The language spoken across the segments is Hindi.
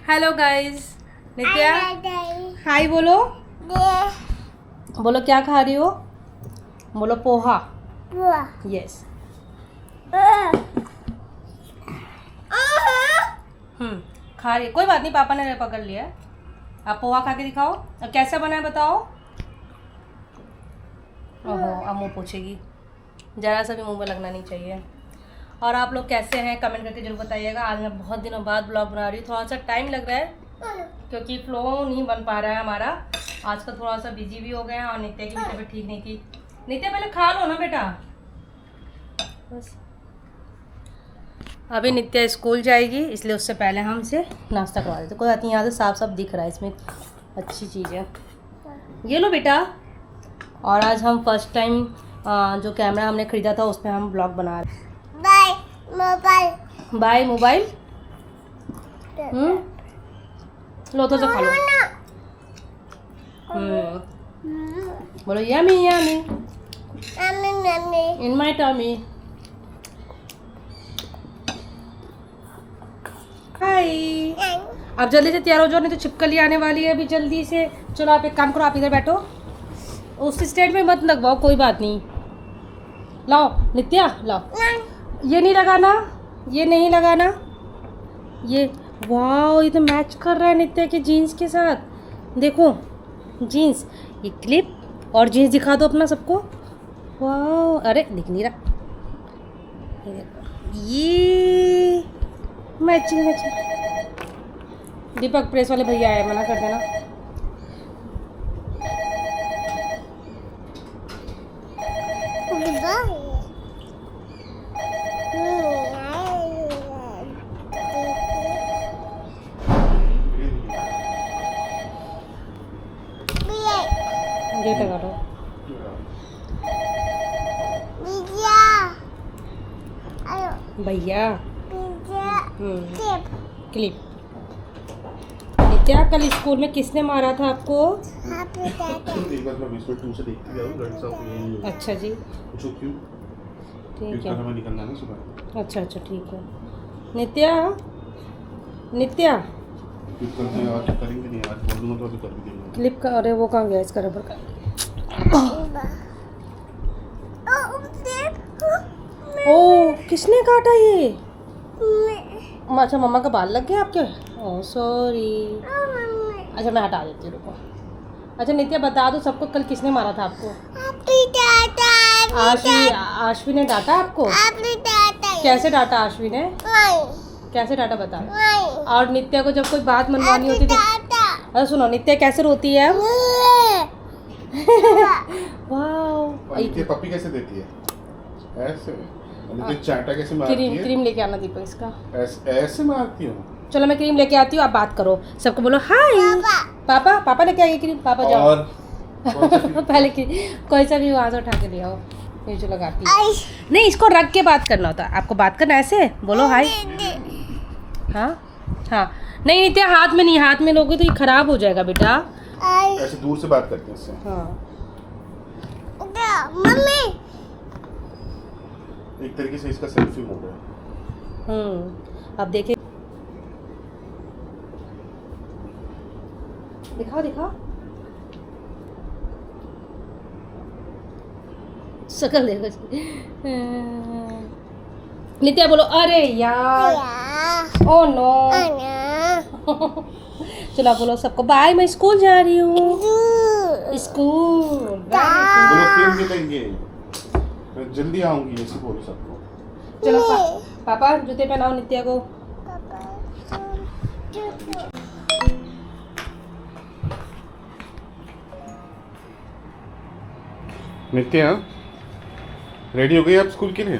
Hello guys. नित्या हाय बोलो। बोलो क्या खा रही हो? बोलो पोहा। यस। खा रही, कोई बात नहीं, पापा ने पकड़ लिया है। आप पोहा खा के दिखाओ। अब कैसा बना है बताओ। ओहो, अब मुँह पूछेगी, ज़रा सा भी मुंह में लगना नहीं चाहिए। और आप लोग कैसे हैं कमेंट करके जरूर बताइएगा। आज मैं बहुत दिनों बाद ब्लॉग बना रही हूँ। थोड़ा सा टाइम लग रहा है क्योंकि फ्लो नहीं बन पा रहा है हमारा। आजकल थोड़ा सा बिजी भी हो गए हैं और नित्या की भी तबीयत ठीक नहीं थी। नित्या पहले खा लो ना बेटा। बस अभी नित्या स्कूल जाएगी इसलिए उससे पहले हम इसे नाश्ता करवा देते। कोई बात नहीं, यहाँ से साफ साफ दिख रहा है, इसमें अच्छी चीज़ है। ये लो बेटा। और आज हम फर्स्ट टाइम जो कैमरा हमने ख़रीदा था उस पर हम ब्लॉग बना रहे हैं। Bye mobile. लो तो खा लो। बोलो yummy yummy in my tummy. Hi. अब जल्दी से तैयार हो जाओ नहीं तो छिपकली आने वाली है अभी जल्दी से। चलो आप एक काम करो, आप इधर बैठो। उस स्टैंड में मत लगवाओ, कोई बात नहीं। लाओ नित्या लाओ। ये नहीं लगाना, ये नहीं लगाना। ये वाह, ये तो मैच कर रहा है नित्या के जीन्स के साथ। देखो जीन्स, ये क्लिप और जीन्स दिखा दो अपना सबको। वाह, अरे दिख नहीं रहा। ये मैचिंग मैचिंग। दीपक प्रेस वाले भैया आए, मना कर देना। गेट लगा दो भैया। क्लिप। नित्या कल स्कूल में किसने मारा था आपको? अच्छा जी, ठीक है। अच्छा अच्छा ठीक है। नित्या नित्या क्लिप का, अरे वो कहाँ गया इसका रबर का? ओ किसने काटा ये? अच्छा मम्मा का बाल लग गया आपके? Oh sorry. अच्छा मैं हटा देती हूँ, रुको। अच्छा नित्या बता दो सबको, कल किसने मारा था आपको? आश्वी ने डांटा आपको? कैसे डांटा आश्वी ने? कैसे डांटा बता। और नित्या को जब कोई बात मनवानी होती थी, अरे सुनो, नित्या कैसे रोती है? वाह, ये पप्पी कैसे देती है? ऐसे। चाटा कैसे मारती क्रीम है? क्रीम लेके आना दीपक इसका। ऐसे मारती हूँ। चलो मैं क्रीम लेके आती हूँ, आप बात करो। सबको बोलो हाय। पापा पापा लेके आइए क्रीम। पापा जाओ। और पहले कोई सा भी वहाँ से उठा के ले आओ। ये जो लगाती है नहीं, इसको रख के बात करना होता है। आपको बात करना ऐसे बोलो हाय। हाँ हाँ, नहीं नित्या हाथ में नहीं, हाथ में लोगे तो ये खराब हो जाएगा बेटा। ऐसे दूर से बात करते हैं इससे। हाँ मम्मी, एक तरीके से इसका सेल्फी मोड है। अब देखिए, दिखाओ दिखाओ शक्ल देखो। नित्या बोलो अरे यार। Oh no. चलो बोलो सबको बाय, मैं स्कूल जा रही हूँ। स्कूल बोलो फिर मिलेंगे, मैं जल्दी आऊंगी, ऐसे बोलो सबको। चलो पापा जूते पहनाओ नित्या को। नित्या रेडी हो गई आप स्कूल के लिए?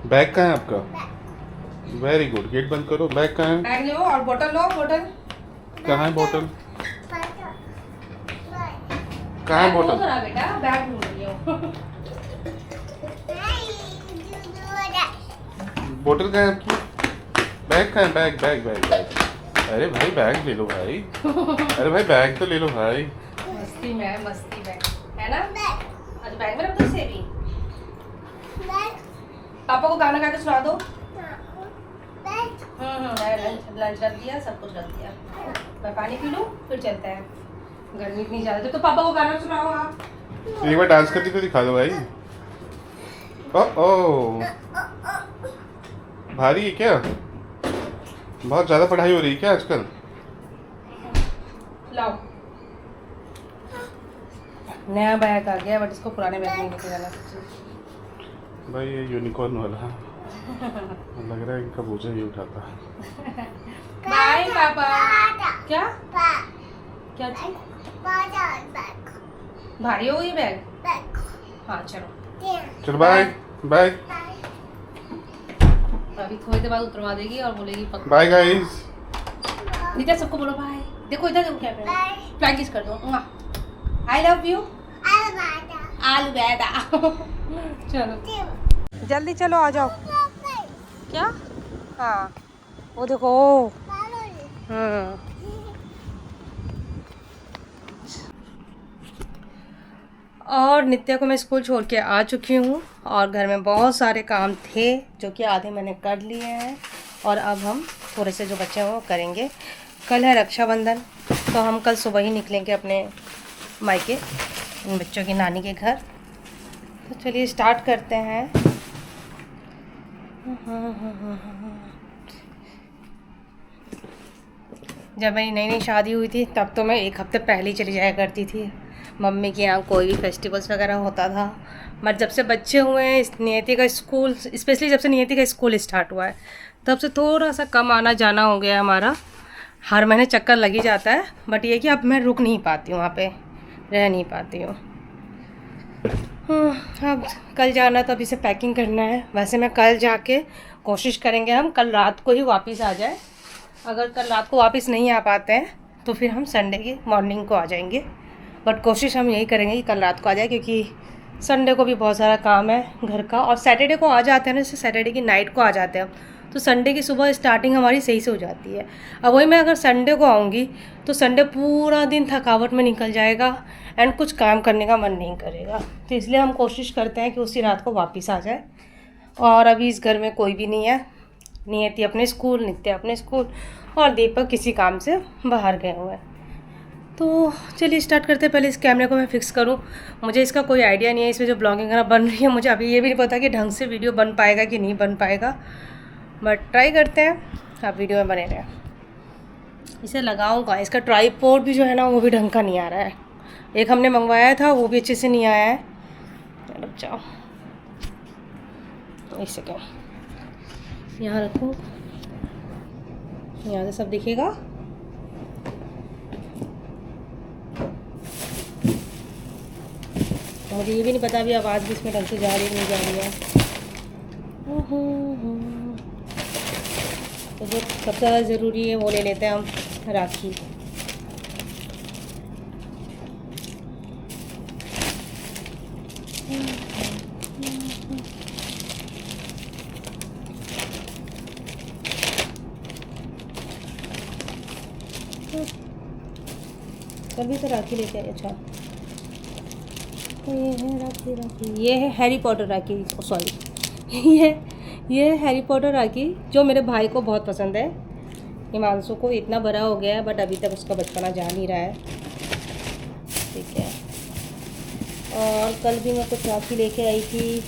बैग कहाँ है आपका? वेरी गुड, गेट बंद करो। बैग कहाँ है? बैग लो और बोतल लो। बोतल कहाँ है? बोतल कहाँ है? बोतल बेटा बैग ढूंढ रही हो। बोतल कहाँ है आपकी? बैग कहाँ है? Bag bag bag bag. अरे भाई बैग ले लो भाई। अरे भाई बैग तो ले लो भाई। मस्ती में मस्ती बैग है ना? अच्छा बैग में रख दो इसे भी। पापा को गाना गा के सुना दो। लंच रख दिया, सब कुछ रख दिया। मैं पानी पी लूँ फिर चलते हैं। गर्मी इतनी ज़्यादा, तो पापा को गाना सुनाओ आप। एक बार डांस करके तो दिखा दो भाई। ओ भारी है क्या? बहुत ज़्यादा पढ़ाई हो रही है क्या आजकल? लाओ, नया बैग आ गया बट इसको पुराने बैग में लेके जाना सच्ची। भाई ये यूनिकॉर्न वाला लग रहा है इनका बोझा ही उठाता। बाय पापा। क्या क्या चीज? भारी हो गई बैग? हाँ चलो चलो बाय बाय अभी थोड़ी देर बाद उतरवा देगी और बोलेगी पक्का। Bye guys. नित्या सबको बोलो बाय। देखो इधर देखो क्या फ्लाइंग किस कर दो। I love you. आलू बैदा। चलो जल्दी चलो आ जाओ। क्या? हाँ वो देखो। और नित्या को मैं स्कूल छोड़ के आ चुकी हूँ और घर में बहुत सारे काम थे जो कि आधे मैंने कर लिए हैं और अब हम थोड़े से जो बच्चे हैं वो करेंगे। कल है रक्षाबंधन तो हम कल सुबह ही निकलेंगे अपने मायके, इन बच्चों की नानी के घर। तो चलिए स्टार्ट करते हैं। जब मेरी नई नई शादी हुई थी तब तो मैं एक हफ्ते पहले ही चली जाया करती थी मम्मी के यहाँ, कोई भी फेस्टिवल्स वगैरह होता था। बट जब से बच्चे हुए हैं, नियति का स्कूल, स्पेशली जब से नियति का स्कूल स्टार्ट हुआ है तब से थोड़ा सा कम आना जाना हो गया हमारा। हर महीने चक्कर लग ही जाता है बट ये कि अब मैं रुक नहीं पाती हूँ, वहाँ पे रह नहीं पाती हूँ। अब कल जाना तो अभी से पैकिंग करना है। वैसे मैं कल जाके कोशिश करेंगे हम कल रात को ही वापस आ जाए। अगर कल रात को वापस नहीं आ पाते हैं तो फिर हम संडे की मॉर्निंग को आ जाएंगे। बट कोशिश हम यही करेंगे कि कल रात को आ जाए क्योंकि संडे को भी बहुत सारा काम है घर का। और सैटरडे को आ जाते हैं ना, जैसे सैटरडे की नाइट को आ जाते हैं तो संडे की सुबह स्टार्टिंग हमारी सही से हो जाती है। अब वही मैं अगर संडे को आऊँगी तो संडे पूरा दिन थकावट में निकल जाएगा एंड कुछ काम करने का मन नहीं करेगा। तो इसलिए हम कोशिश करते हैं कि उसी रात को वापस आ जाए। और अभी इस घर में कोई भी नहीं है, नियति अपने स्कूल, नित्या अपने स्कूल और दीपक किसी काम से बाहर गए हुए हैं। तो चलिए स्टार्ट करते हैं। पहले इस कैमरे को मैं फ़िक्स करूं। मुझे इसका कोई आइडिया नहीं है, इसमें जो ब्लॉगिंग वगैरह बन रही है मुझे अभी ये भी नहीं पता कि ढंग से वीडियो बन पाएगा कि नहीं बन पाएगा, बट ट्राई करते हैं। आप वीडियो में बने रहें। इसे लगाऊंगा, इसका ट्राइपॉड भी जो है ना वो भी ढंग का नहीं आ रहा है। एक हमने मंगवाया था वो भी अच्छे से नहीं आया है। रुक जाओ एक सेकेंड, यहाँ रखूँ, यहाँ से सब दिखेगा। मुझे ये भी नहीं पता अभी आवाज़ भी इसमें ढंग से जा रही है नहीं जा रही है। तो जो सबसे ज़्यादा ज़रूरी है वो ले लेते हैं हम, राखी। कल भी तो राखी लेके आए। अच्छा ये है राखी, ये है हैरी पॉटर राखी, सॉरी ये है हैरी पॉटर राखी जो मेरे भाई को बहुत पसंद है। हिमांशु को इतना बड़ा हो गया है बट अभी तक उसका बचपना जा नहीं रहा है। ठीक है। और कल भी मैं कुछ राखी लेके आई थी।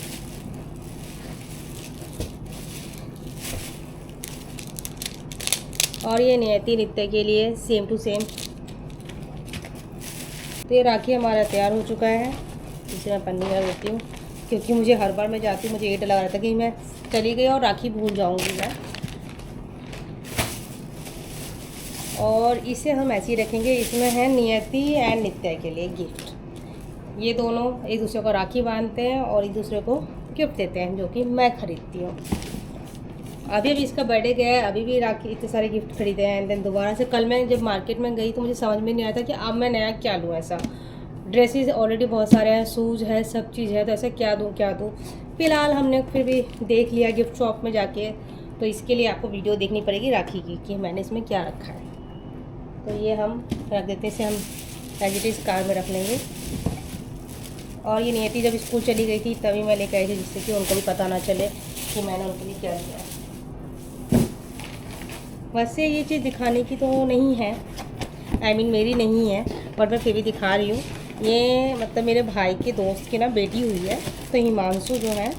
और ये नियति नित्य के लिए सेम टू सेम। तो ये राखी हमारा तैयार हो चुका है, इसे मैं पन्नी में लेती हूँ क्योंकि मुझे हर बार मैं जाती हूँ मुझे ये डर लग रहा था कि मैं चली गई और राखी भूल जाऊँगी मैं। और इसे हम ऐसे ही रखेंगे। इसमें है नियति एंड नित्या के लिए गिफ्ट। ये दोनों एक दूसरे को राखी बांधते हैं और एक दूसरे को गिफ्ट देते हैं जो कि मैं खरीदती हूँ। अभी इसका बर्थडे गया है, अभी भी राखी इतने सारे गिफ्ट खरीदे हैं। एंड देन दोबारा से कल मैं जब मार्केट में गई तो मुझे समझ में नहीं आया था कि अब मैं नया क्या लूँ। ऐसा ड्रेसेस ऑलरेडी बहुत सारे हैं, शूज़ है, सब चीज़ है, तो ऐसा क्या दूँ। फ़िलहाल हमने फिर भी देख लिया गिफ्ट शॉप में जाके। तो इसके लिए आपको वीडियो देखनी पड़ेगी राखी की कि मैंने इसमें क्या रखा है। तो ये हम रख देते हैं, इसे हम एज इट इज़ कार में रख लेंगे। और ये नियति जब स्कूल चली गई थी तभी मैं लेकर आई थी जिससे कि उनको भी पता ना चले कि मैंने उनके लिए क्या लिया है। वैसे ये चीज़ दिखाने की तो नहीं है, I mean मेरी नहीं है, बट मैं फिर भी दिखा रही हूँ। ये मतलब मेरे भाई के दोस्त की ना बेटी हुई है, तो हिमांशु जो है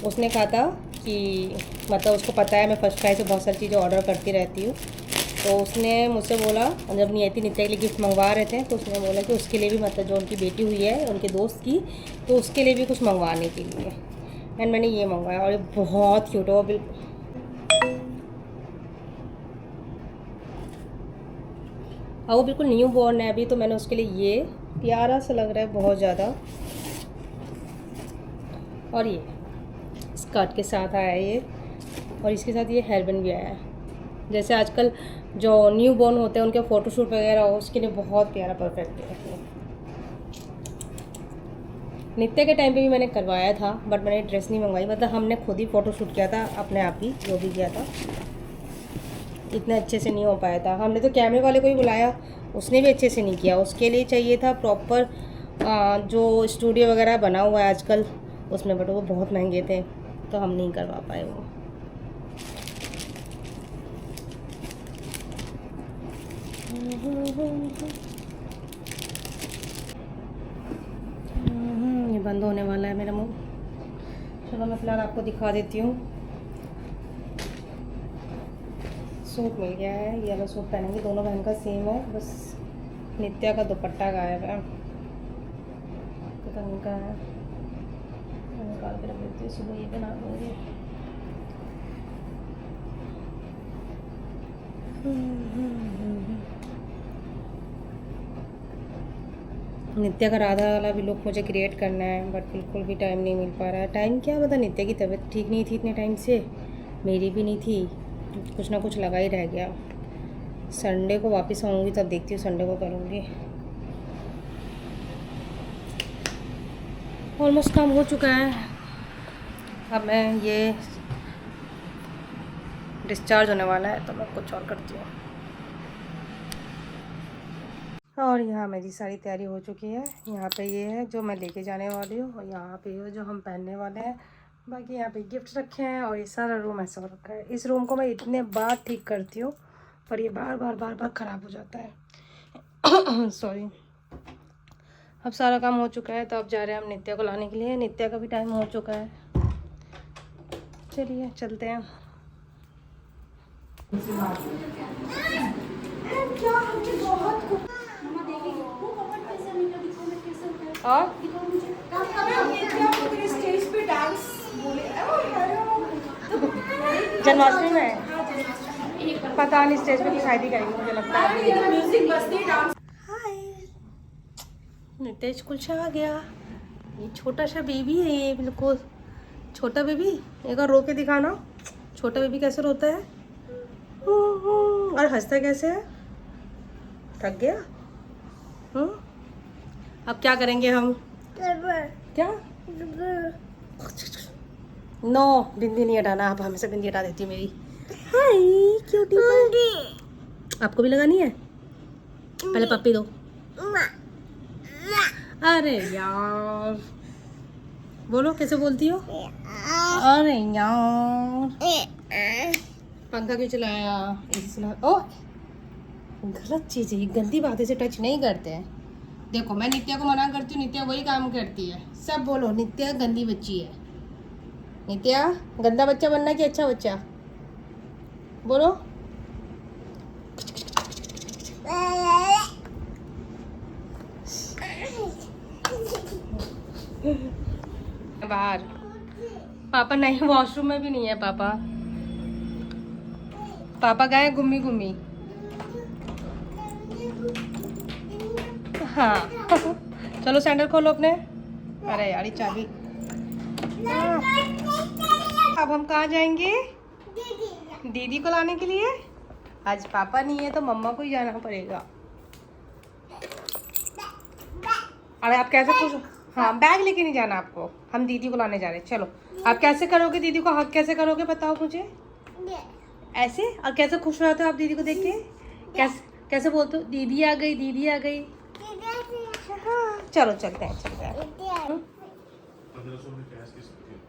उसने कहा था कि मतलब उसको पता है मैं फर्स्ट क्राई से बहुत सारी चीज़ें ऑर्डर करती रहती हूँ, तो उसने मुझसे बोला, जब नियति नित्या के लिए गिफ्ट मंगवा रहे थे तो उसने बोला कि उसके लिए भी मतलब जो उनकी बेटी हुई है उनके दोस्त की, तो उसके लिए भी कुछ मंगवाने के लिए। एंड मैंने ये मंगवाया और ये बहुत क्यूट है, बिल्कुल वो बिल्कुल न्यू बॉर्न है अभी, तो मैंने उसके लिए ये प्यारा सा लग रहा है बहुत ज़्यादा। और ये स्कर्ट के साथ आया है ये, और इसके साथ ये हेयरबैंड भी आया है। जैसे आजकल जो न्यू बॉर्न होते हैं उनके फ़ोटोशूट वगैरह हो, उसके लिए बहुत प्यारा परफेक्ट है। नित्या के टाइम पे भी मैंने करवाया था, बट मैंने ड्रेस नहीं मंगवाई, मतलब हमने खुद ही फ़ोटोशूट किया था अपने आप ही, जो भी किया था इतना अच्छे से नहीं हो पाया था। हमने तो कैमरे वाले को ही बुलाया, उसने भी अच्छे से नहीं किया। उसके लिए चाहिए था प्रॉपर जो स्टूडियो वगैरह बना हुआ है आजकल उसमें, बट वो बहुत महंगे थे तो हम नहीं करवा पाए वो। ये बंद होने वाला है मेरा मुंह। चलो मैं फिलहाल आपको दिखा देती हूँ। सूट मिल गया है, ये वाला सूट पहनेंगे, दोनों बहन का सेम है, बस नित्या का दुपट्टा गायब है, पता नहीं कहाँ है, मैं निकाल के रख देती हूँ, सुबह ये बना दूँगी। नित्या का राधा वाला भी लुक मुझे क्रिएट करना है, बट बिल्कुल भी टाइम नहीं मिल पा रहा है। टाइम क्या पता, नित्या की तबीयत ठीक नहीं थी इतने टाइम से, मेरी भी नहीं थी, कुछ ना कुछ लगा ही रह गया। संडे को वापस आऊँगी तब देखती हूँ, संडे को करूँगी। ऑलमोस्ट काम हो चुका है, अब मैं ये डिस्चार्ज होने वाला है तो मैं कुछ और करती हूँ। और यहाँ मेरी सारी तैयारी हो चुकी है। यहाँ पे ये है जो मैं लेके जाने वाली हूँ, और यहाँ पे ये जो हम पहनने वाले हैं। बाकी यहाँ पे गिफ्ट रखे हैं, और ये सारा रूम ऐसा हो रखा है। इस रूम को मैं इतने बार ठीक करती हूँ पर ये बार बार ख़राब हो जाता है। सॉरी। अब सारा काम हो चुका है, तो अब जा रहे हैं हम नित्या को लाने के लिए। नित्या का भी टाइम हो चुका है, चलिए चलते हैं। और जन्माष्टमी में पता नहीं स्टेज पे शादी करेंगे, मुझे लगता है म्यूजिक बजती डांस। हाय, नित्या स्कूल से आ गया। ये छोटा सा बेबी है, ये बिल्कुल छोटा बेबी। एक बार रो के दिखाना, छोटा बेबी कैसे रोता है और हंसता कैसे है। थक गया? अब क्या करेंगे हम? क्या? नो, बिंदी नहीं हटाना। आप हमेशा बिंदी हटा देती है मेरी। हाय क्यूटी पाई। आपको भी लगानी है? पहले पप्पी दो। अरे यार, बोलो कैसे बोलती हो? अरे यार, पंखा क्यों चलाया? एसी चला। ओ, गलत चीज़ है, गंदी बातें से टच नहीं करते हैं। देखो मैं नित्या को मना करती हूँ, नित्या वही काम करती है। सब बोलो नित्या गंदी बच्ची है। नित्या गंदा बच्चा बनना कि अच्छा बच्चा? बोलो। बाहर पापा नहीं, वॉशरूम में भी नहीं है पापा। पापा गए घूमी घूमी। हाँ चलो सैंडल खोलो अपने। अरे यार चाबी। अब हम कहाँ जाएंगे? दीदी को लाने के लिए। आज पापा नहीं है तो मम्मा को ही जाना पड़ेगा। अरे आप कैसे खुश? हाँ बैग लेके नहीं जाना आपको, हम दीदी को लाने जा रहे हैं। चलो आप कैसे करोगे दीदी को हक, कैसे करोगे बताओ मुझे? ऐसे। और कैसे खुश रहते हो आप दीदी को देख के? कैसे बोलते हो? दीदी आ गई, दीदी आ गई। हाँ चलो चलते हैं, चलते हैं। 1500 में कैश की सकती हो,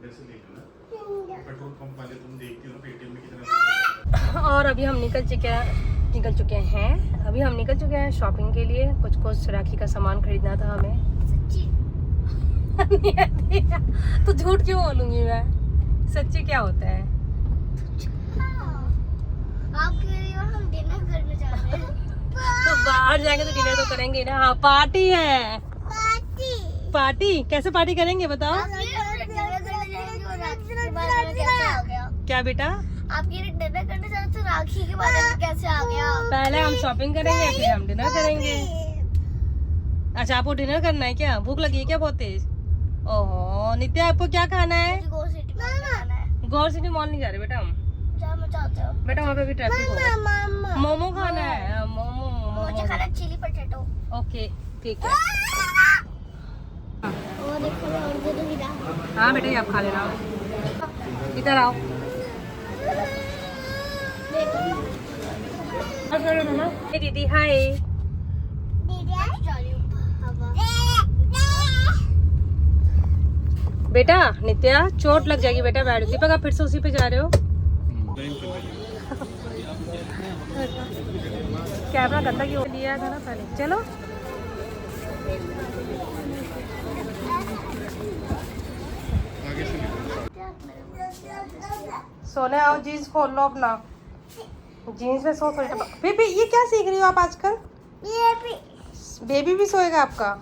जैसे लेके ना पेट्रोल पंप वाले तुम देखती हो पेटीएम में कितना और अभी हम निकल चुके हैं अभी हम निकल चुके हैं शॉपिंग के लिए। कुछ राखी का सामान खरीदना था हमें। तो झूठ क्यों बोलूंगी मैं, सच्ची क्या होता है? आप कह रही हो हम डिनर करने जा रहे हैं। तो बाहर जाएंगे तो डिनर तो करेंगे ना। हाँ पार्टी है। पार्टी कैसे पार्टी करेंगे बताओ? क्या बेटा? आप ये डिनर करने जा रहे तो राखी के बारे में कैसे आ गया? पहले हम शॉपिंग करेंगे फिर हम डिनर करेंगे। अच्छा आपको डिनर करना है क्या? भूख लगी है क्या बहुत तेज? ओहो नित्या आपको क्या खाना है? गौर सिटी में जाना है। गौर सिटी मॉल नहीं जा रहे बेटा हम। जहाँ चाहते हो बेटा वहाँ पे भी ट्रैफिक होगा। मोमो खाना है। मोमो मुझे खाना चिली पोटैटो। ओके ठीक है। और देखो मैं और दे दूंगी ना। हाँ बेटा ये आप खा लेना। इधर आओ। हे दीदी हाय। बेटा नित्या चोट लग जाएगी बेटा, बैठ। दीपक आप फिर से उसी पे जा रहे हो? कैमरा गंदा क्यों लिया था ना पहले। चलो सोने आओ। जीन्स खोल लो अपना। जीन्स में सो बेबी ये क्या सीख रही हो आप आजकल? बेबी भी सोएगा आपका?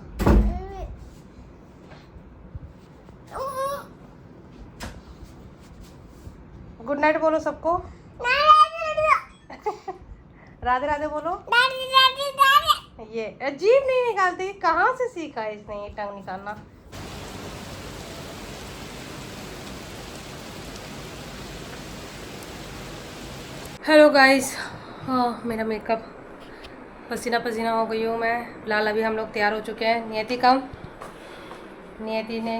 गुड नाइट बोलो सबको। राधे राधे बोलो। ये अजीब नहीं निकालती, कहाँ से सीखा है इसने ये टंग निकालना? हेलो गाइस, हाँ मेरा मेकअप पसीना पसीना हो गई हूँ मैं। फिलहाल अभी हम लोग तैयार हो चुके हैं। नियति ने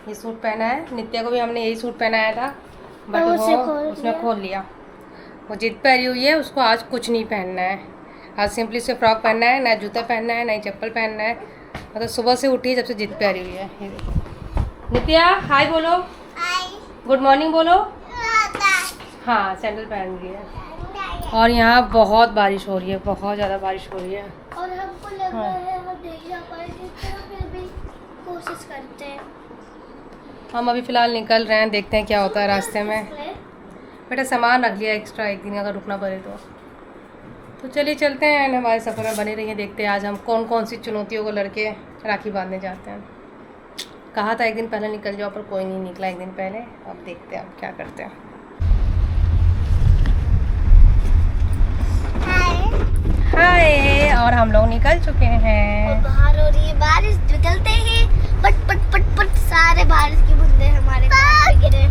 ये सूट पहना है। नित्या को भी हमने यही सूट पहनाया था बट उसने खोल लिया। वो जिद पहनी हुई है, उसको आज कुछ नहीं पहनना है। आज सिंपली से फ्रॉक पहनना है, ना जूता पहनना है, ना ही चप्पल पहनना है। मतलब सुबह से उठी जब से जिद पहनी हुई है। ये देखो नित्या हाय बोलो। गुड मॉर्निंग बोलो। हाँ सैंडल पहन रही है। और यहाँ बहुत बारिश हो रही है, बहुत ज़्यादा बारिश हो रही है। और हमको लग रहा है हम नहीं जा पाएंगे, फिर भी कोशिश करते हैं। हम अभी फ़िलहाल निकल रहे हैं, देखते हैं क्या होता है रास्ते में। बेटा सामान रख लिया एक्स्ट्रा, एक दिन अगर रुकना पड़े तो चलिए चलते हैं। एंड हमारे सफ़र में बने रहिए। देखते हैं आज हम कौन कौन सी चुनौतियों को लड़के राखी बांधने जाते हैं। कहा था एक दिन पहले निकल जाओ पर कोई नहीं निकला एक दिन पहले। अब देखते हैं अब क्या करते हैं। हाय और हम लोग निकल चुके हैं। और बाहर हो रही है बारिश। निकलते ही पट पट पट पट सारे बारिश की बूंदे हमारे कान पे गिरे।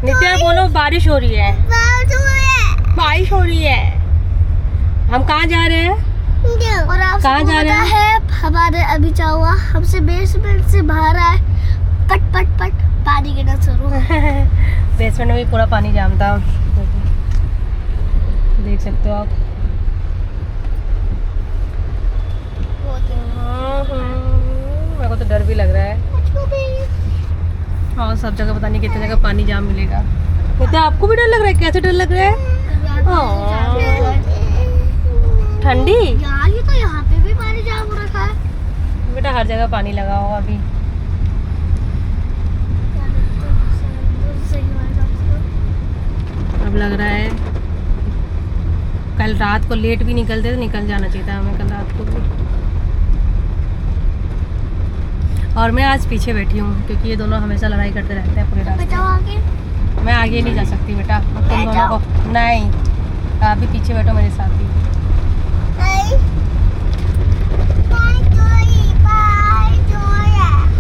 नित्या बोलो बारिश हो रही है। बारिश हो रही है। हम कहाँ जा रहे हैं? और आप कहाँ जा रहे हैं? हमारे अभी क्या हुआ, हमसे बेसमेंट से बाहर आए, पट पट पट पानी गिरना शुरू। बेसमेंट में भी पूरा पानी जाम था, देख सकते हो आप। मेरे को तो डर भी लग रहा है। और सब जगह पता नहीं कितने जगह पानी जाम मिलेगा। नित्या आपको भी डर लग रहा है? कैसे डर लग रहा है? ठंडी यार ये तो यहाँ पे भी पानी जाम हो रखा है। बेटा हर जगह पानी लगा होगा अभी। अब लग रहा है कल रात को लेट भी निकलते तो निकल जाना चाहिए था हमें कल रात को भी। और मैं आज पीछे बैठी हूँ क्योंकि ये दोनों हमेशा लड़ाई करते रहते हैं पूरे रास्ते। मैं आगे नहीं जा सकती बेटा, तुम दोनों को नहीं। आप भी पीछे बैठो मेरे साथ ही।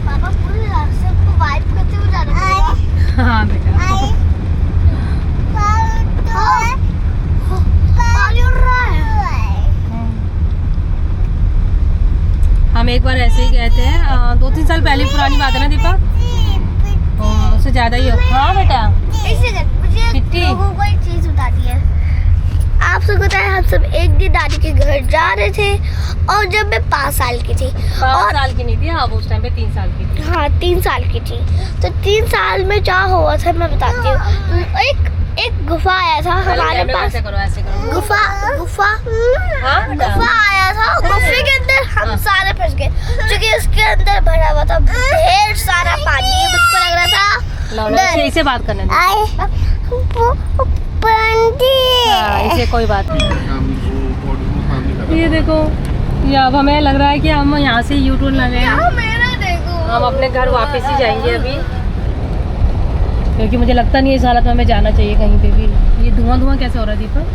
पापा पूरे रास्ते को वाइप करते हुए जा रहे हैं। हाँ बेटा पानी उड़ रहा है। हम एक बार ऐसे ही गए थे 2-3 साल पहले, पुरानी बात है ना दीपक? उससे ज़्यादा ही हो। हाँ बेटा मुझे चिट्ठी। लोगों को एक चीज बताती है। आप सबको पता है हम सब एक दिन दादी के घर जा रहे थे और जब मैं 5 साल की थी। 5 साल की नहीं थी अब, उस टाइम पे 3 साल की थी। हाँ 3 साल की थी। तो 3 साल में क्या हुआ था मैं बताती हूँ। एक गुफा आया था हमारे पास। ऐसे करो, ऐसे करो। गुफा गुफा हाँ बेटा। गुफा आया था, गुफे के अंदर हम सारे फंस गए क्योंकि उसके अंदर भरा हुआ था ढेर सारा पानी। मुझको लग रहा था लो, लो, इसे बात करने दो। हाँ, इसे कोई बात नहीं। ये देखो, ये अब हमें लग रहा है कि हम यहाँ से यू टर्न लगे हैं। मेरा देखो, हम अपने घर वापस ही जाएंगे अभी, क्योंकि मुझे लगता नहीं है इस हालत में हमें जाना चाहिए कहीं पे भी। ये धुआं धुआं कैसे हो रहा है दीपक?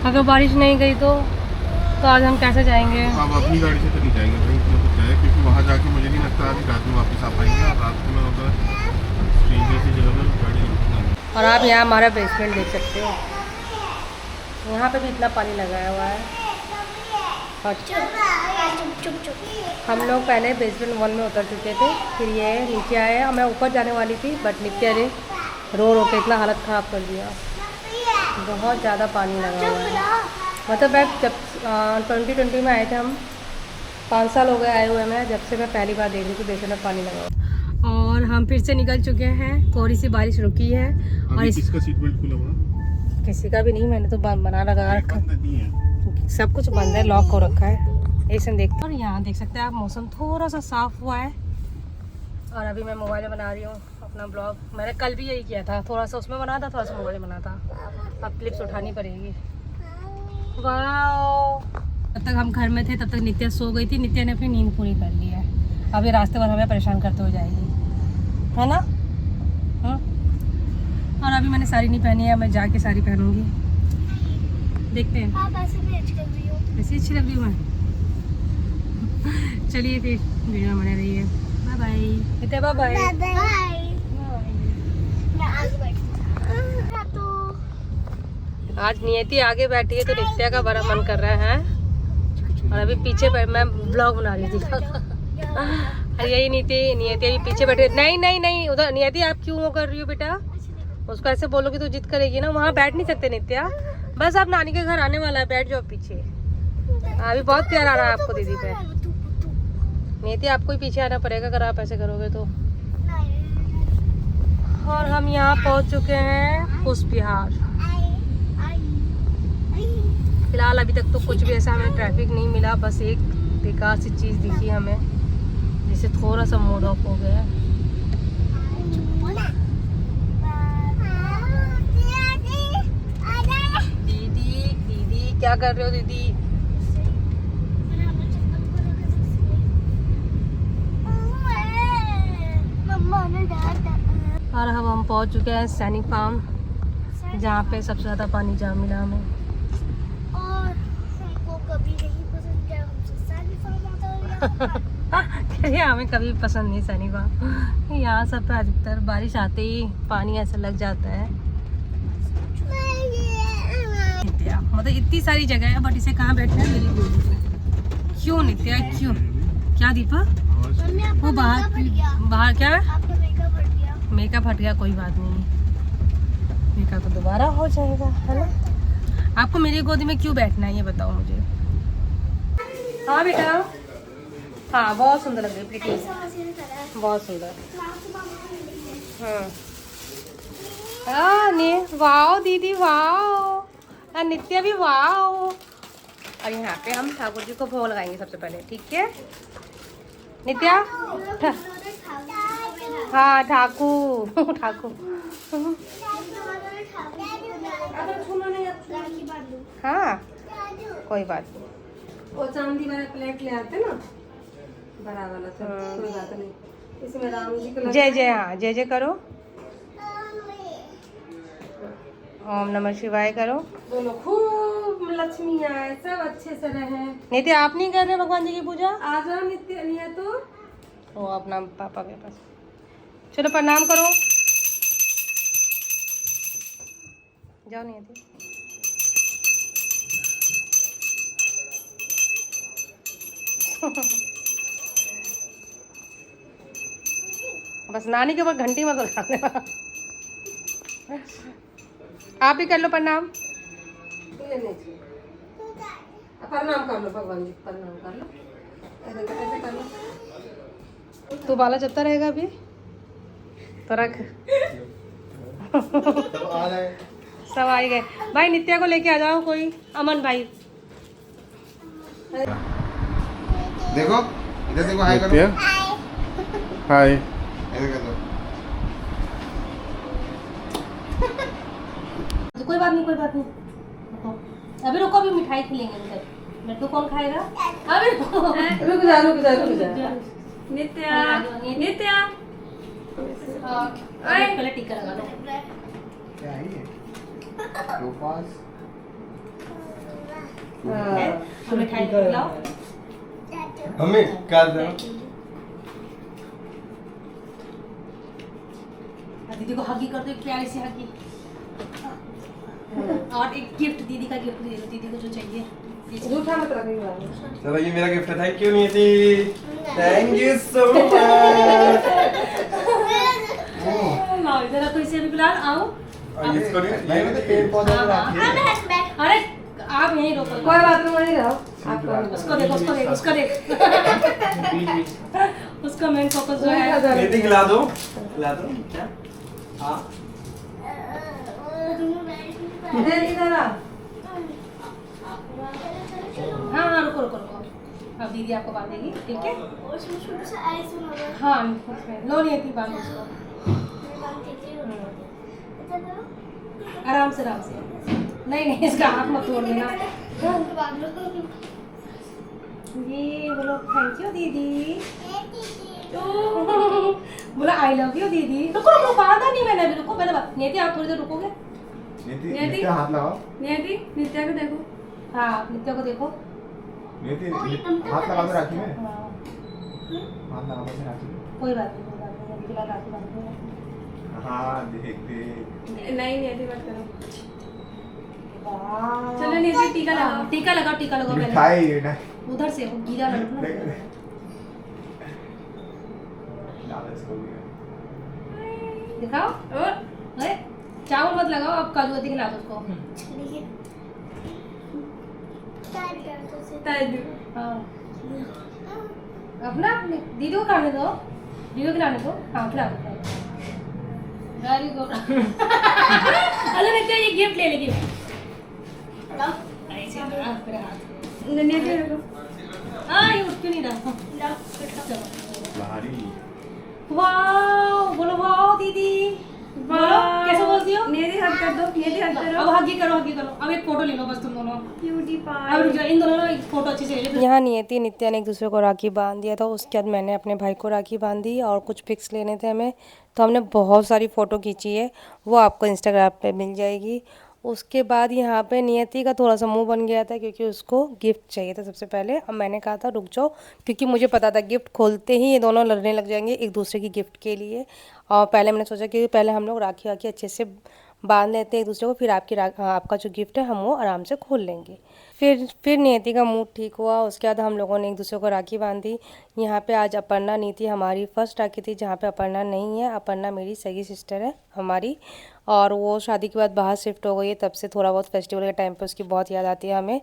अगर बारिश नहीं गई तो आज हम कैसे जाएंगे? अब अपनी गाड़ी से तो नहीं जाएंगे भाई, इतना कुछ है, क्योंकि वहाँ जाके मुझे नहीं लगता आज रात में वापस आ पाएंगे, और रात में उधर स्ट्रेंजर की जगह में गाड़ी रुकना। और आप यहाँ हमारा बेसमेंट देख सकते हो, यहाँ पे भी इतना पानी लगाया हुआ है। और चुप चुप। हम लोग पहले बेसमेंट 1 में उतर चुके थे, फिर ये नीचे आए। मैं ऊपर जाने वाली थी बट नित्या ने रो रो के इतना हालत ख़राब कर दिया। बहुत ज़्यादा पानी लगा हुआ है। मतलब मैं जब 2020 में आए थे हम, 5 साल हो गए आए हुए मैं, जब से मैं पहली बार देख रही थी बेसमेंट में पानी लगा हुआ। और हम फिर से निकल चुके हैं, थोड़ी सी बारिश रुकी है। और किसका सीट बेल्ट खुला हुआ? किसी का भी नहीं, मैंने तो बना लगा रखा नहीं है, सब कुछ बंद है, लॉक हो रखा है। ऐसे देखते। और यहाँ देख सकते हैं आप, मौसम थोड़ा सा साफ हुआ है। और अभी मैं मोबाइल में बना रही हूँ अपना ब्लॉग। मैंने कल भी यही किया था, थोड़ा सा उसमें बना था, थोड़ा सा मोबाइल में बना था। अब क्लिप्स उठानी पड़ेगी। वाह, तब तक हम घर में थे तब तक नित्या सो गई थी। नित्या ने अपनी नींद पूरी कर ली है। अभी रास्ते भर हमें परेशान करते हुए जाएगी, है ना? और अभी मैंने साड़ी नहीं पहनी है, मैं जाके साड़ी पहनूंगी। देखते हैं। आप ऐसे भी अच्छी लग रही हो। ऐसी अच्छी लग रही हूँ मैं। चलिए फिर वीडियो में बने रहिए। Bye bye Nitya, bye bye. आज नियति आगे बैठी है तो नित्या का बड़ा मन कर रहा है। और अभी पीछे मैं ब्लॉग बना रही थी। अरे यही नियति अभी पीछे बैठे। नहीं नहीं नहीं, उधर नियति आप क्यों वो कर रही हो बेटा? उसको ऐसे बोलोगी तो जिद करेगी ना। वहाँ बैठ नहीं सकते नित्या, बस आप नानी के घर आने वाला है, बैठ जाओ पीछे। अभी बहुत प्यार आ रहा है आपको दीदी पे। नियति आपको ही पीछे आना पड़ेगा अगर आप ऐसे करोगे तो। और हम यहाँ पहुँच चुके हैं कुचबिहार। फिलहाल अभी तक तो कुछ भी ऐसा हमें ट्रैफिक नहीं मिला, बस एक बेकार सी चीज़ दिखी हमें जिससे थोड़ा सा मूड ऑफ हो गया। दीदी दीदी क्या कर रहे हो दीदी? और अब हम पहुंच चुके हैं सैनिक फार्म, जहाँ पे सबसे ज़्यादा पानी जहाँ मिला हमें। और हमको कभी नहीं पसंद क्या हमसे सैनिक फार्म आता है। हमें कभी पसंद नहीं सैनिक फार्म। यहाँ सब पे अधिकतर बारिश आते ही पानी ऐसा लग जाता है। मतलब इतनी सारी जगह है बट इसे कहाँ बैठना है मेरी गोदी पे। क्यों नित्या क्यों? क्या दीपक? वो बाहर क्या है? आपका मेकअप हट गया। मेकअप हट गया, कोई बात नहीं, मेकअप तो दोबारा हो जाएगा, है ना? आपको मेरी गोदी में क्यों बैठना है ये बताओ मुझे। हाँ बेटा, हाँ बहुत सुंदर लग रही है, प्रीटी, बहुत सुंदर। हाँ वाओ दीदी वाओ, नित्या भी वाओ। और यहाँ पे हम ठाकुर जी को भोग लगाएंगे सबसे पहले, ठीक है नित्या? हाँ ठाकुर ठाकुर। हाँ कोई बात नहीं, वो चांदी वाला प्लेट ले आते ना, बड़ा वाला था, कोई बात नहीं। इसमें राम जी का जय जय, हाँ जय जय करो, ओम नमः शिवाय करो, बोलो खूब लक्ष्मी आए, सब अच्छे से रहे। नित्य आप नहीं कर रहे भगवान जी की पूजा? आ जाओ नित्य, नहीं है तो वो अपना पापा के पास। चलो प्रणाम करो, जाओ नियति। बस नानी के ऊपर घंटी मत लगा देना। आप ही कर लो प्रणाम, प्रणाम कर लो भगवान जी, प्रणाम कर लो, ऐसे कर लो। तो बाला चलता रहेगा अभी। तो रख सब आ जाए। सब आ ही गए भाई। नित्या को लेके आ जाओ कोई, अमन भाई। देखो इधर देखो, हाय करो। नित्या हाय। ऐसे कर दो। कोई बात नहीं, कोई बात नहीं, रुको। अभी रुको, अभी मिठाई खिलेंगे अंदर। लड्डू कौन खाएगा? अभी रुक जा, रुक जा, रुक जा। नित्या नित्या पहले टीका लगा दो। क्या है ये? दो पास। तो मिठाई खिलाओ। मम्मी क्या दो? दीदी को हगी कर दो, एक प्यारी सी हगी। और एक गिफ्ट, दीदी का गिफ्ट दे दो, दीदी को जो चाहिए। जूठा मत रखिएगा। चलो ये मेरा गिफ्ट है। थैंक यू नियति, थैंक यू सो मच। लाओ इधर रखो इसे अभी फिलहाल। आओ इसको नहीं तो पेड़ पौधे में रखिए। अरे आप यहीं रोको, कोई बात नहीं, वहीं रहो। उसको देखो, उसको देखो, उसको देखो। उसका मेन फोकस जो है। नियति खिला दो, खिला दो। क्या? हाँ इधर आ। हाँ हाँ, रुको रुको रुको। अब दीदी आपको बांधेगी, ठीक है? हाँ लो नहीं थी, बांध उसको आराम से, आराम से। नहीं नहीं, इसका हाथ मत तोड़ देना। ये बोलो थैंक यू दीदी। बोला आई लव यू दीदी। रुको रुको, बांधा नहीं मैंने अभी, रुको मैंने नहीं थी। आप थोड़ी देर रुकोगे? नियति हाथ लगाओ। नियति नित्या को देखो। हाँ नित्या को देखो। नियति हाथ लगा दो राखी में। हाँ, हाथ लगा दो राखी में। कोई बात नहीं, कोई बात नहीं, अभी फिलहाल राखी बांध दो। हाँ देख दे। नहीं नियति मत करो। वाह। चलो नियति टीका लगाओ। टीका लगाओ, टीका लगाओ पहले। मिठाई ना उधर से वो गिरा लड्डू ना। दिखाओ। अरे चावल मत लगाओ, आप काजू कतली खिला दो उसको। हाँ अपना दीदी को खाने दो, दीदी को खिलाने दो। हाँ खिला दो, वेरी गुड। अरे नित्या ये गिफ्ट ले ले, गिफ्ट। नियति देखो। हाँ ये उठ क्यों नहीं रहा? वाह बोलो, वाह दीदी। बोलो कैसे बोलती हो? नियति हाथ कर दो, नियति हाथ करो। अब हगी करो, हगी करो। अब एक फोटो ले लो बस तुम दोनों। क्यूटी अब पाई। रुक जाओ, इन दोनों एक फोटो अच्छी से ले लो। यहाँ नियति नित्या ने एक दूसरे को राखी बांध दिया था। उसके बाद मैंने अपने भाई को राखी बांधी और कुछ पिक्स लेने थे हमें, तो हमने बहुत सारी फ़ोटो खींची है, वो आपको इंस्टाग्राम पे मिल जाएगी। उसके बाद यहाँ पे नियति का थोड़ा सा मुंह बन गया था क्योंकि उसको गिफ्ट चाहिए था सबसे पहले। अब मैंने कहा था रुक जाओ, क्योंकि मुझे पता था गिफ्ट खोलते ही ये दोनों लड़ने लग जाएंगे एक दूसरे की गिफ्ट के लिए। और पहले मैंने सोचा कि पहले हम लोग राखी वाखी अच्छे से बांध लेते हैं एक दूसरे को, फिर आपका जो गिफ्ट है हम वो आराम से खोल लेंगे। फिर नियति का मूड ठीक हुआ। उसके बाद हम लोगों ने एक दूसरे को राखी बांधी। यहाँ पे आज अपर्णा नहीं थी, हमारी फर्स्ट राखी थी जहाँ पे अपर्णा नहीं है। अपर्णा मेरी सगी सिस्टर है हमारी, और वो शादी के बाद बाहर शिफ्ट हो गई है। तब से थोड़ा बहुत फेस्टिवल के टाइम पे उसकी बहुत याद आती है हमें।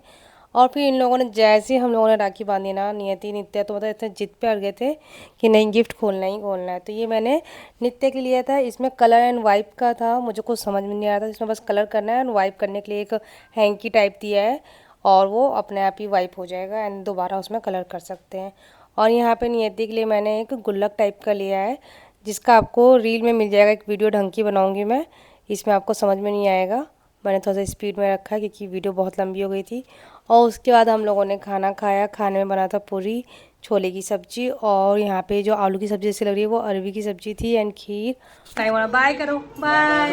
और फिर इन लोगों ने जैसे ही हम लोगों ने राखी बांधी ना, नियति नित्या तो मतलब इतने जिद पे अड़ गए थे कि नहीं गिफ्ट खोलना ही खोलना है। तो ये मैंने नित्या के लिया था। इसमें कलर एंड वाइप का था, मुझे कुछ समझ में नहीं आ रहा था। इसमें बस कलर करना है एंड वाइप करने के लिए एक हैंकी टाइप दिया है, और वो अपने आप ही वाइप हो जाएगा एंड दोबारा उसमें कलर कर सकते हैं। और यहाँ पे नियति के लिए मैंने एक गुल्लक टाइप का लिया है, जिसका आपको रील में मिल जाएगा। एक वीडियो ढंग की बनाऊँगी मैं, इसमें आपको समझ में नहीं आएगा। मैंने थोड़ा सा स्पीड में रखा क्योंकि वीडियो बहुत लंबी हो गई थी। और उसके बाद हम लोगों ने खाना खाया। खाने में बना था पूरी, छोले की सब्जी, और यहाँ पे जो आलू की सब्जी जैसी लग रही है वो अरबी की सब्जी थी, एंड खीर। बाय करो, बाय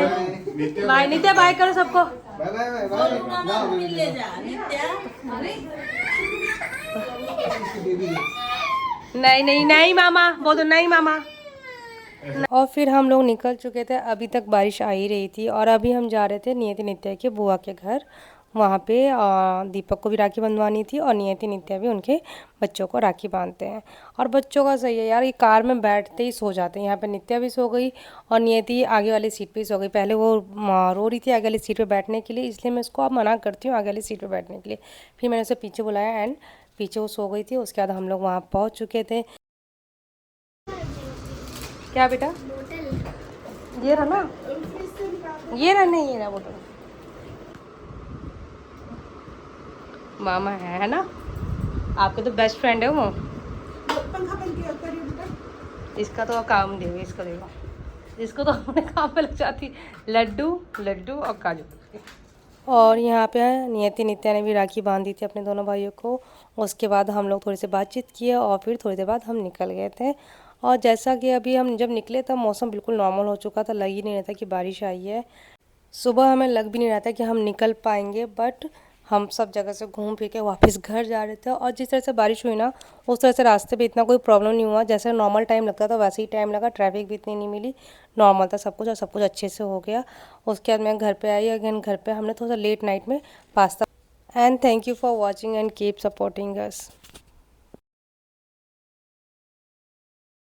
बाय नित्या, बाय करो सबको। Bye bye bye bye. नहीं नहीं नहीं मामा बोल दो, नहीं मामा। और फिर हम लोग निकल चुके थे। अभी तक बारिश आ ही रही थी, और अभी हम जा रहे थे नियति नित्या के बुआ के घर। वहाँ पे दीपक को भी राखी बंधवानी थी, और नियति नित्या भी उनके बच्चों को राखी बांधते हैं। और बच्चों का सही है यार, ये कार में बैठते ही सो जाते हैं। यहाँ पे नित्या भी सो गई और नियति आगे वाली सीट पे ही सो गई। पहले वो रो रही थी आगे वाली सीट पे बैठने के लिए, इसलिए मैं उसको अब मना करती हूँ आगे वाली सीट पे बैठने के लिए। फिर मैंने उसे पीछे बुलाया एंड पीछे वो सो गई थी। उसके बाद हम लोग वहाँ पहुँच चुके थे। क्या बेटा? ये रहा ना, ये रहा, नहीं ये रहा बोतल। मामा है ना, आपके तो बेस्ट फ्रेंड है वो। इसका तो काम देगा, इसको देगा, इसको तो अपने काम पे लग जाती। लड्डू लड्डू और काजू। और यहाँ पे नियति नित्या ने भी राखी बांधी थी अपने दोनों भाइयों को। उसके बाद हम लोग थोड़ी सी बातचीत किए और फिर थोड़ी देर बाद हम निकल गए थे। और जैसा कि अभी हम जब निकले तब मौसम बिल्कुल नॉर्मल हो चुका था, लग ही नहीं रहा था कि बारिश आई है। सुबह हमें लग भी नहीं रहा था कि हम निकल पाएंगे, बट हम सब जगह से घूम फिर के वापस घर जा रहे थे। और जिस तरह से बारिश हुई ना, उस तरह से रास्ते पे इतना कोई प्रॉब्लम नहीं हुआ। जैसे नॉर्मल टाइम लगता था वैसे ही टाइम लगा, ट्रैफिक भी इतनी नहीं मिली, नॉर्मल था सब कुछ और सब कुछ अच्छे से हो गया। उसके बाद मैं घर पे आई। अगेन घर पे हमने थोड़ा सा लेट नाइट में pasta. And thank you for watching and keep supporting us.